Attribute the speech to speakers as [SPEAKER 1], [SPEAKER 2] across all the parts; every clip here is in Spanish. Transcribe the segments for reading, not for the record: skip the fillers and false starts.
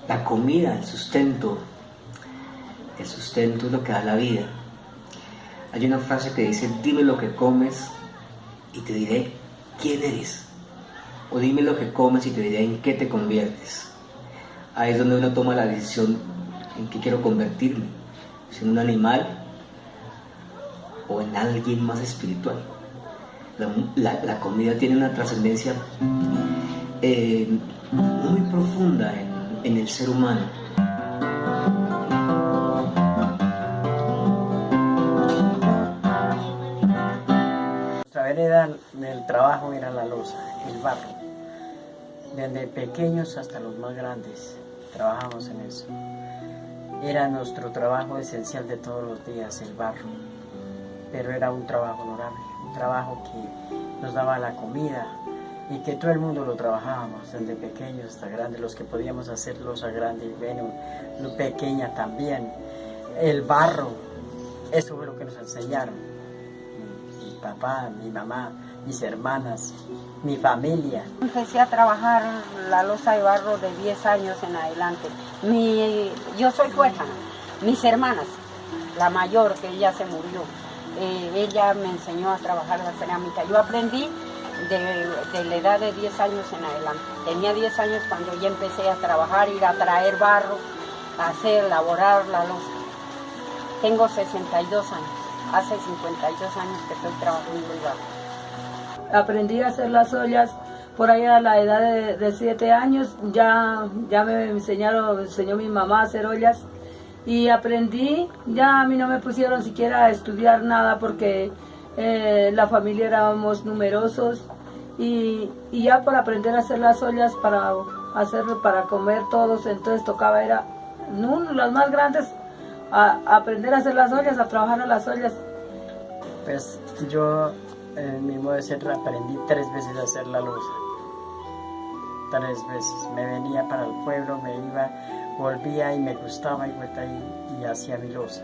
[SPEAKER 1] la comida, el sustento es lo que da la vida. Hay una frase que dice: dime lo que comes y te diré quién eres, o dime lo que comes y te diré en qué te conviertes. Ahí es donde uno toma la decisión en qué quiero convertirme, si en un animal o en alguien más espiritual. La comida tiene una trascendencia muy profunda en el ser humano.
[SPEAKER 2] Nuestra vereda del trabajo era la loza, el barro. Desde pequeños hasta los más grandes trabajamos en eso. Era nuestro trabajo esencial de todos los días, el barro. Pero era un trabajo honorable, un trabajo que nos daba la comida y que todo el mundo lo trabajábamos, desde pequeños hasta grandes, los que podíamos hacer loza grande, bueno, pequeña también. El barro, eso fue lo que nos enseñaron. Mi papá, mi mamá, mis hermanas, mi familia.
[SPEAKER 3] Empecé a trabajar la loza de barro de 10 años en adelante. Yo soy huérfana, mis hermanas, la mayor que ella se murió, ella me enseñó a trabajar la cerámica. Yo aprendí de la edad de 10 años en adelante. Tenía 10 años cuando ya empecé a trabajar, ir a traer barro, a elaborar la loza. Tengo 62 años, hace 52 años que estoy trabajando el barro.
[SPEAKER 4] Aprendí a hacer las ollas por ahí a la edad de 7 años, ya me enseñó mi mamá a hacer ollas y aprendí. Ya a mí no me pusieron siquiera a estudiar nada porque la familia éramos numerosos y ya por aprender a hacer las ollas para comer todos, entonces tocaba los más grandes a aprender a hacer las ollas, a trabajar a las ollas.
[SPEAKER 2] Pues yo, en mi modo de ser, aprendí 3 veces a hacer la loza. 3 veces. Me venía para el pueblo, me iba, volvía y me gustaba y vuelta y hacía mi loza,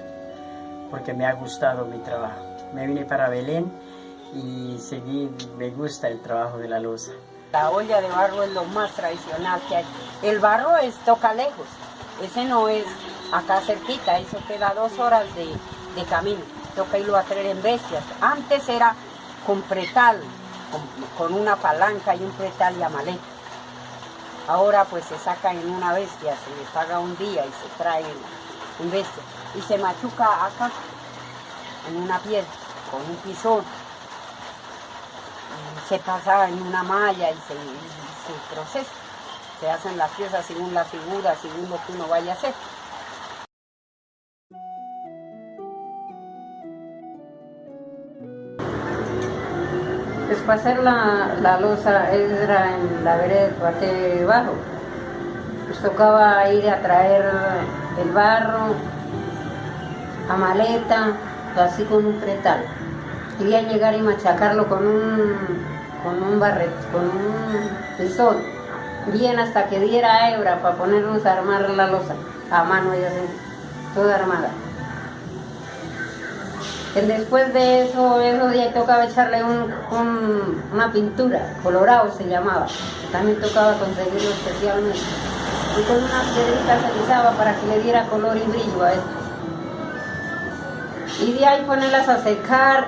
[SPEAKER 2] porque me ha gustado mi trabajo. Me vine para Belén y me gusta el trabajo de la loza.
[SPEAKER 3] La olla de barro es lo más tradicional que hay. El barro toca lejos, ese no es acá cerquita, eso queda 2 horas de camino. Toca irlo a traer en bestias. Antes era con pretal, con una palanca y un pretal y amaleta. Ahora pues se saca en una bestia, se le paga un día y se trae en bestia. Y se machuca acá, en una piedra, con un pisón. Y se pasa en una malla y se procesa. Se hacen las piezas según la figura, según lo que uno vaya a hacer. Pues para hacer la loza era en la vereda del Cuate Bajo. Pues tocaba ir a traer el barro, a maleta, así con un pretal. Y a llegar y machacarlo con un barret, con un pisón, bien hasta que diera hebra para ponernos a armar la loza, a mano y así, toda armada. Después de eso ya tocaba echarle una pintura, colorado se llamaba. También tocaba conseguirlo especialmente. Y con una piedrita se alisaba para que le diera color y brillo a esto. Y de ahí ponerlas a secar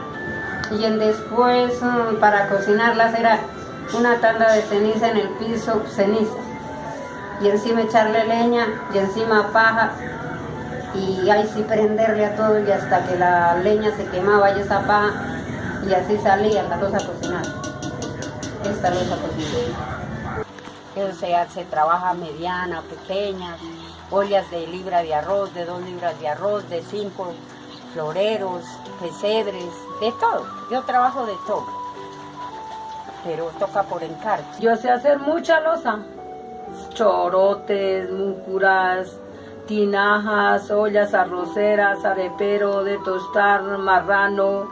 [SPEAKER 3] y después para cocinarlas era una tanda de ceniza en el piso, ceniza. Y encima echarle leña y encima paja. Y ahí sí prenderle a todo y hasta que la leña se quemaba y esa paja y así salía la loza cocinada. Esta loza cocinada. Eso se trabaja mediana, pequeña, ollas de libra de arroz, de 2 libras de arroz, de 5 floreros, pesebres, de todo. Yo trabajo de todo, pero toca por encargo.
[SPEAKER 4] Yo sé hacer mucha loza, chorotes, múcuras, tinajas, ollas arroceras, arepero de tostar, marrano,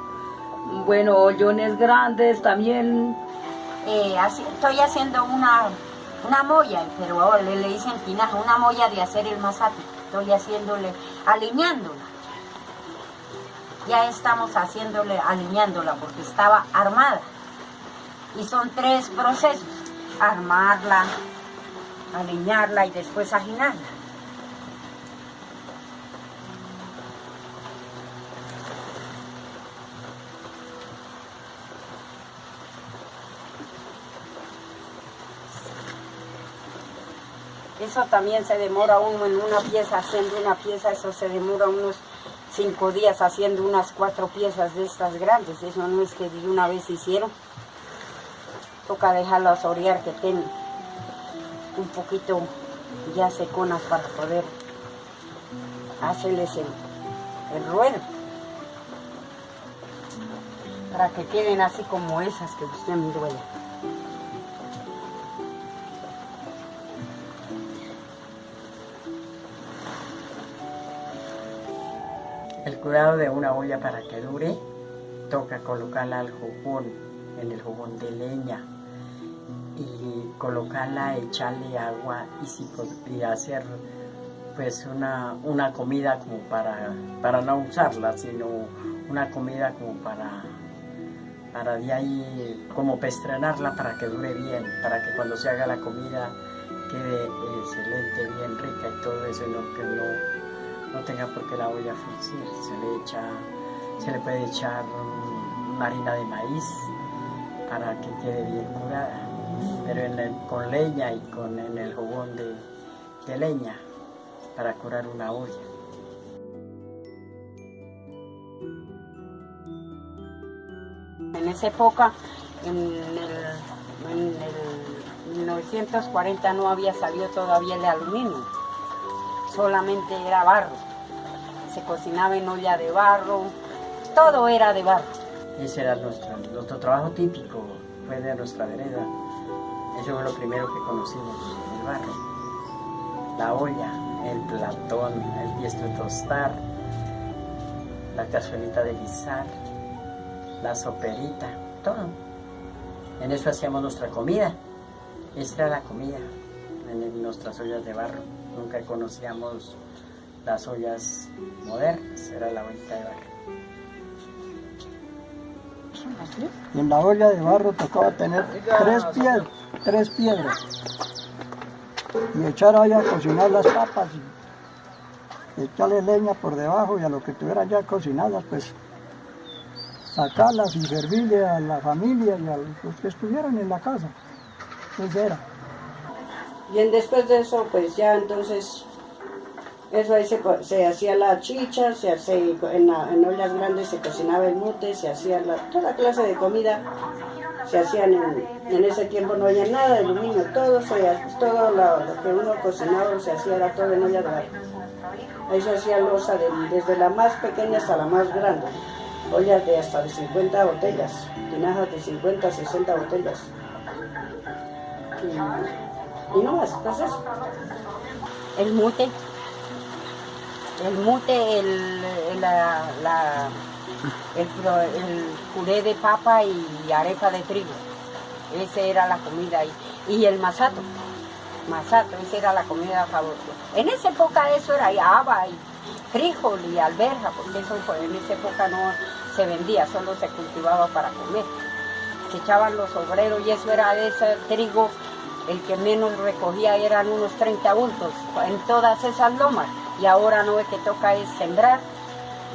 [SPEAKER 4] bueno, ollones grandes también.
[SPEAKER 3] Estoy haciendo una molla, pero ahora le dicen tinaja, una molla de hacer el masate. Estoy alineándola. Ya estamos alineándola porque estaba armada. Y son 3 procesos: armarla,
[SPEAKER 5] aliñarla y después ajinarla. Eso también se demora uno en una pieza, haciendo una pieza, eso se demora unos 5 días haciendo unas 4 piezas de estas grandes. Eso no es que de una vez hicieron. Toca dejarlas orear que estén un poquito ya seconas para poder hacerles el ruedo. Para que queden así como esas que usted me duele.
[SPEAKER 2] El cuidado de una olla para que dure, toca colocarla al fogón, en el fogón de leña, y colocarla, echarle agua y hacer pues una comida como para no usarla, sino una comida como para de ahí, como para estrenarla para que dure bien, para que cuando se haga la comida quede excelente, bien rica y todo eso, que no tenga por qué la olla fruncir. Se le puede echar una harina de maíz para que quede bien curada, pero con leña y en el fogón de leña para curar una olla.
[SPEAKER 5] En esa época, en el 1940 no había salido todavía el aluminio, solamente era barro. Se cocinaba en olla de barro, todo era de barro.
[SPEAKER 2] Ese era nuestro trabajo típico, fue de nuestra vereda. Eso fue lo primero que conocimos, el barro, la olla, el platón, el tiesto de tostar, la cazuelita de guisar, la soperita, todo. En eso hacíamos nuestra comida. Esa era la comida, en nuestras ollas de barro. Nunca conocíamos las ollas modernas, era la ollita de barro.
[SPEAKER 6] Y en la olla de barro tocaba tener 3 piedras y echar ahí a cocinar las papas y echarle leña por debajo, y a lo que tuvieran ya cocinadas pues sacarlas y servirle a la familia y a los que estuvieran en la casa. Eso era.
[SPEAKER 7] Bien, después de eso, pues ya entonces, eso ahí se hacía la chicha, en ollas grandes se cocinaba el mute, se hacía toda clase de comida, se hacían en ese tiempo no había nada de aluminio, todo lo que uno cocinaba se hacía era todo en olla de barro. Ahí se hacía loza desde la más pequeña hasta la más grande, ollas de hasta de 50 botellas, tinajas de 50, 60 botellas. Y no más, pues eso.
[SPEAKER 5] El mute, el puré de papa y arepa de trigo, esa era la comida ahí. Y el masato, esa era la comida favorita. En esa época eso era haba y frijol y alberja, porque eso en esa época no se vendía, solo se cultivaba para comer. Se echaban los obreros y eso era de ese trigo. El que menos recogía eran unos 30 bultos en todas esas lomas. Y ahora no es que toca es sembrar,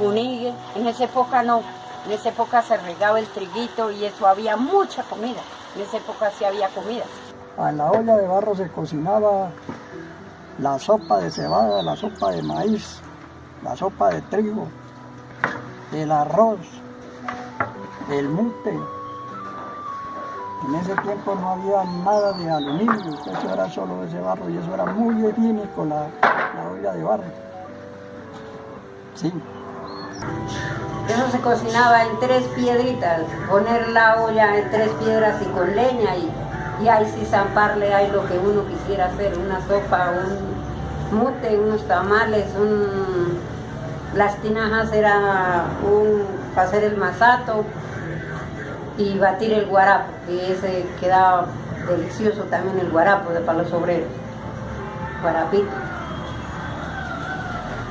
[SPEAKER 5] unir. En esa época no. En esa época se regaba el triguito y eso había mucha comida. En esa época sí había comida.
[SPEAKER 6] En la olla de barro se cocinaba la sopa de cebada, la sopa de maíz, la sopa de trigo, el arroz, el mute. En ese tiempo no había nada de aluminio, eso era solo ese barro y eso era muy higiénico la olla de barro. Sí.
[SPEAKER 3] Eso se cocinaba en 3 piedritas, poner la olla en 3 piedras y con leña y ahí sí zamparle ahí lo que uno quisiera hacer, una sopa, un mute, unos tamales, las tinajas era para hacer el masato y batir el guarapo, que ese quedaba delicioso también el guarapo para los obreros, guarapito.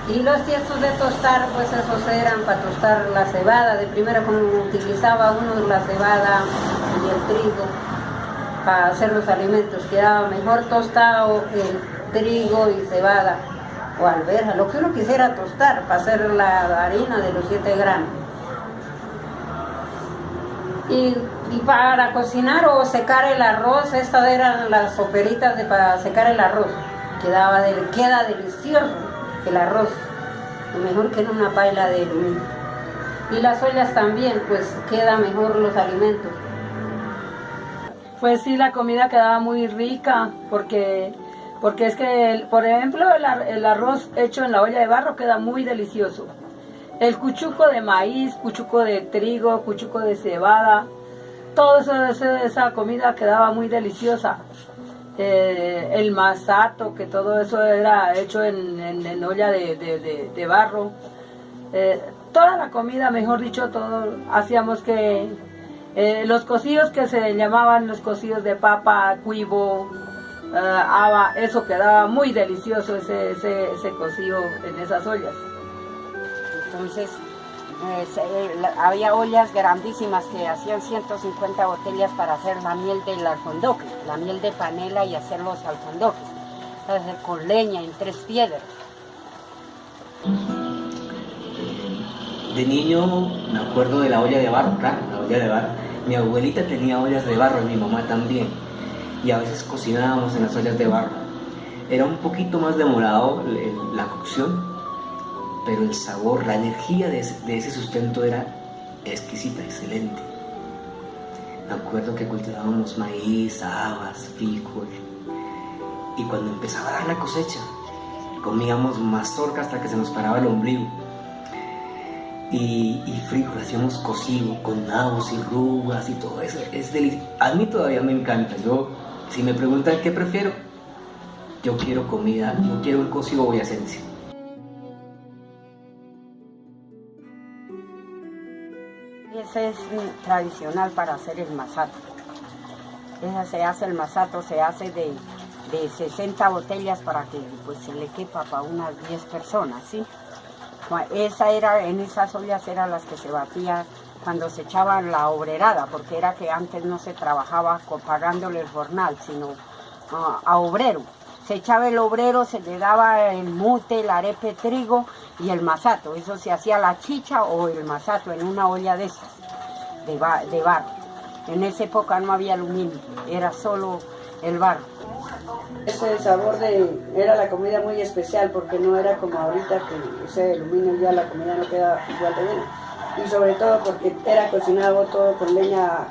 [SPEAKER 3] Y los tiestos de tostar, pues esos eran para tostar la cebada, de primero como utilizaba uno la cebada y el trigo, para hacer los alimentos. Quedaba mejor tostado el trigo y cebada o alberja, lo que uno quisiera tostar para hacer la harina de los 7 granos. Y para cocinar o secar el arroz, estas eran las soperitas para secar el arroz. Queda delicioso el arroz, mejor que en una paila de aluminio. Y las ollas también, pues queda mejor los alimentos.
[SPEAKER 4] Pues sí, la comida quedaba muy rica porque es que, por ejemplo, el arroz hecho en la olla de barro queda muy delicioso. El cuchuco de maíz, cuchuco de trigo, cuchuco de cebada, todo esa comida quedaba muy deliciosa. El masato, que todo eso era hecho en olla de barro. Toda la comida, mejor dicho, todo hacíamos que los cocidos que se llamaban los cocidos de papa, cuivo, haba, eso quedaba muy delicioso, ese cocido en esas ollas.
[SPEAKER 5] Entonces había ollas grandísimas que hacían 150 botellas para hacer la miel del alfondoque, la miel de panela y hacer los alfondoques, con leña en 3 piedras.
[SPEAKER 1] De niño me acuerdo de la olla de barro, claro, la olla de barro. Mi abuelita tenía ollas de barro y mi mamá también. Y a veces cocinábamos en las ollas de barro. Era un poquito más demorado la cocción, pero el sabor, la energía de ese sustento era exquisita, excelente. Me acuerdo que cultivábamos maíz, habas, frijol. Y cuando empezaba a dar la cosecha, comíamos mazorca hasta que se nos paraba el ombligo. Y frijol, hacíamos cocido con nabos y rugas y todo eso. Es delicioso. A mí todavía me encanta. Si me preguntan qué prefiero, yo quiero comida, yo quiero un cocido boyacense.
[SPEAKER 5] Ese es tradicional para hacer el masato. El masato se hace de 60 botellas para que pues, se le quepa para unas 10 personas, ¿sí? En esas ollas eran las que se batía cuando se echaban la obrerada, porque era que antes no se trabajaba pagándole el jornal, sino a obrero. Se echaba el obrero, se le daba el mute, el arepe, trigo y el masato. Eso se hacía la chicha o el masato en una olla de esas, de barro. En esa época no había aluminio, era solo el barro.
[SPEAKER 7] Ese sabor era la comida muy especial, porque no era como ahorita que ese aluminio ya la comida no queda igual de buena. Y sobre todo porque era cocinado todo con leña,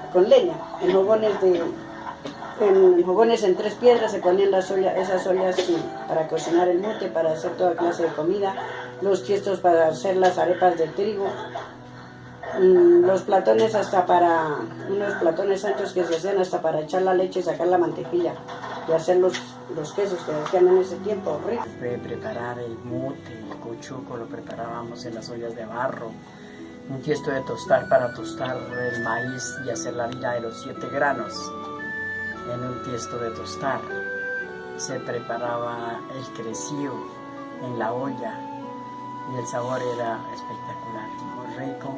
[SPEAKER 7] en jogones en 3 piedras se ponían esas ollas para cocinar el mute, para hacer toda clase de comida, los tiestos para hacer las arepas de trigo, los platones unos platones anchos que se hacían hasta para echar la leche y sacar la mantequilla y hacer los quesos que hacían en ese tiempo, ricos.
[SPEAKER 2] Preparar el mute, el cuchuco, lo preparábamos en las ollas de barro. Un tiesto de tostar para tostar el maíz y hacer la harina de los 7 granos. En un tiesto de tostar se preparaba el crecío en la olla y el sabor era espectacular, muy rico,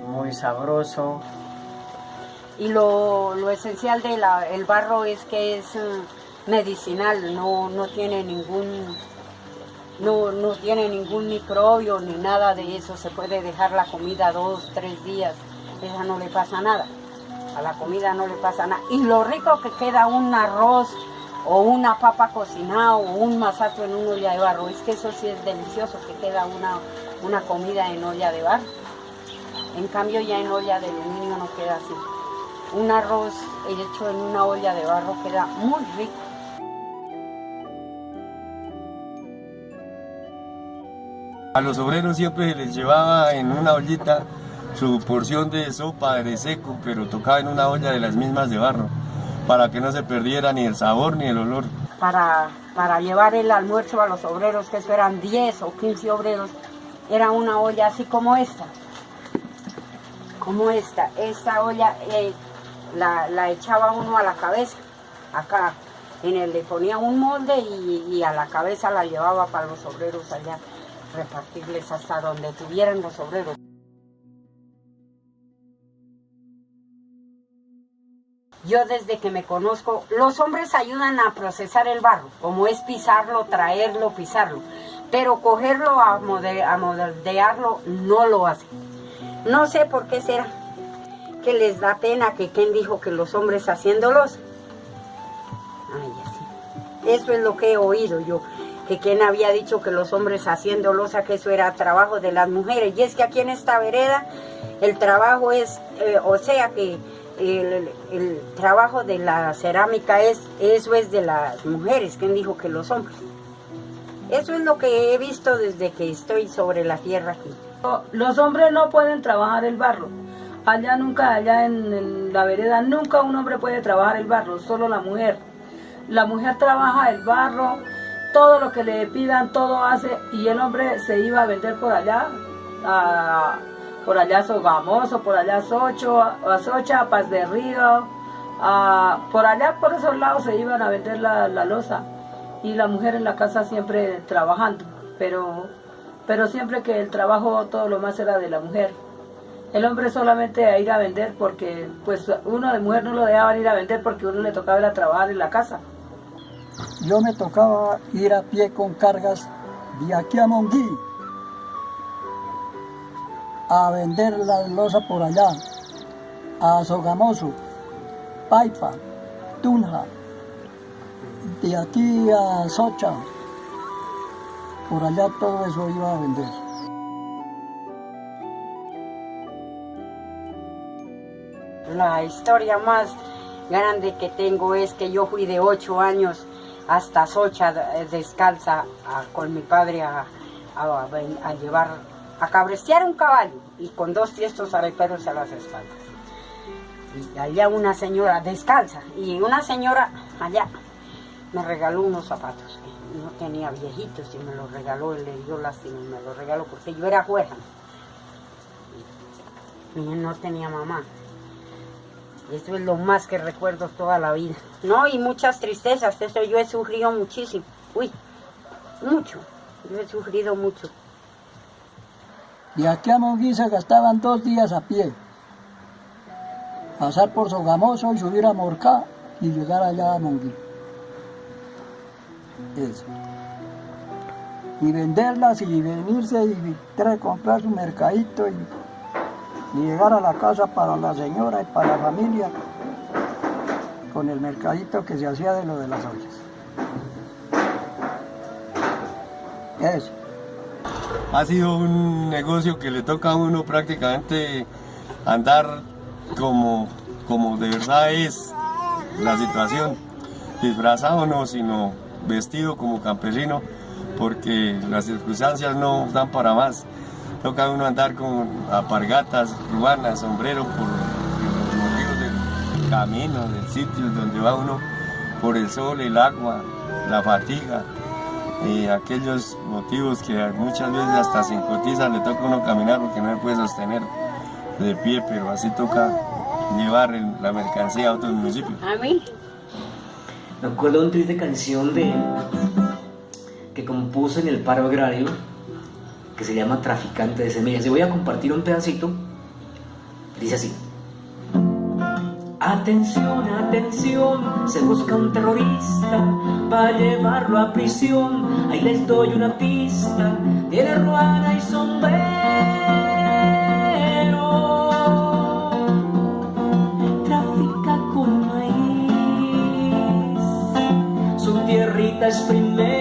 [SPEAKER 2] muy sabroso.
[SPEAKER 5] Y lo esencial del barro es que es medicinal, no tiene ningún microbio ni nada de eso. Se puede dejar la comida 2, 3 días, esa no le pasa nada. A la comida no le pasa nada. Y lo rico que queda un arroz o una papa cocinada o un masato en una olla de barro, es que eso sí es delicioso, que queda una comida en olla de barro. En cambio ya en olla de aluminio no queda así. Un arroz hecho en una olla de barro queda muy rico.
[SPEAKER 8] A los obreros siempre les llevaba en una ollita su porción de sopa de seco, pero tocaba en una olla de las mismas de barro, para que no se perdiera ni el sabor ni el olor.
[SPEAKER 5] Para llevar el almuerzo a los obreros, que eso eran 10 o 15 obreros, era una olla así como esta. Esta olla la echaba uno a la cabeza, acá, le ponía un molde y a la cabeza la llevaba para los obreros allá, repartirles hasta donde tuvieran los obreros. Yo desde que me conozco, los hombres ayudan a procesar el barro, como es pisarlo, traerlo, pisarlo. Pero cogerlo a moldearlo no lo hacen. No sé por qué será que les da pena que quién dijo que los hombres haciéndolos. Ay, así. Eso es lo que he oído yo, que quien había dicho que los hombres haciendo loza, que eso era trabajo de las mujeres. Y es que aquí en esta vereda el trabajo es, o sea que el trabajo de la cerámica eso es de las mujeres. ¿Quién dijo que los hombres? Eso es lo que he visto desde que estoy sobre la tierra aquí.
[SPEAKER 4] Los hombres no pueden trabajar el barro. Allá nunca, allá en la vereda, nunca un hombre puede trabajar el barro, solo la mujer. La mujer trabaja el barro, todo lo que le pidan, todo hace, y el hombre se iba a vender por allá a Sogamoso, por allá a Socha, a Paz de Río, por allá, por esos lados se iban a vender la loza. Y la mujer en la casa siempre trabajando, pero siempre que el trabajo todo lo más era de la mujer. El hombre solamente a ir a vender porque pues uno de mujer no lo dejaban ir a vender porque uno le tocaba ir a trabajar en la casa.
[SPEAKER 6] Yo me tocaba ir a pie con cargas de aquí a Monguí a vender la loza por allá, a Sogamoso, Paipa, Tunja, de aquí a Socha, por allá todo eso iba a vender.
[SPEAKER 5] La historia más grande que tengo es que yo fui de 8 años hasta Socha descalza con mi padre a llevar, a cabrestear un caballo y con 2 tiestos areperos a las espaldas. Y allá una señora descalza y una señora allá me regaló unos zapatos que no tenía viejitos y me los regaló y le dio lástima y me los regaló porque yo era huérfana y no tenía mamá. Eso es lo más que recuerdo toda la vida. No, y muchas tristezas, eso yo he sufrido muchísimo. Uy, mucho, yo he sufrido mucho.
[SPEAKER 6] De aquí a Monguí se gastaban 2 días a pie. Pasar por Sogamoso y subir a Morcá y llegar allá a Monguí. Eso. Y venderlas y venirse y comprar su mercadito y llegar a la casa para la señora y para la familia con el mercadito que se hacía de lo de las ollas. Eso.
[SPEAKER 8] Ha sido un negocio que le toca a uno prácticamente andar como de verdad es la situación, disfrazado no, sino vestido como campesino, porque las circunstancias no dan para más. Toca uno andar con alpargatas, ruanas, sombrero por los motivos del camino, del sitio donde va uno, por el sol, el agua, la fatiga, aquellos motivos que muchas veces hasta sin cotiza le toca a uno caminar porque no se puede sostener de pie, pero así toca llevar la mercancía a otros municipios.
[SPEAKER 5] ¿A mí?
[SPEAKER 1] Me acuerdo de una triste canción que compuso en el paro agrario, que se llama Traficante de Semillas. Y voy a compartir un pedacito. Dice así: atención, atención, se busca un terrorista para llevarlo a prisión. Ahí les doy una pista, tiene ruana y sombrero. Trafica con maíz, su tierrita es primero.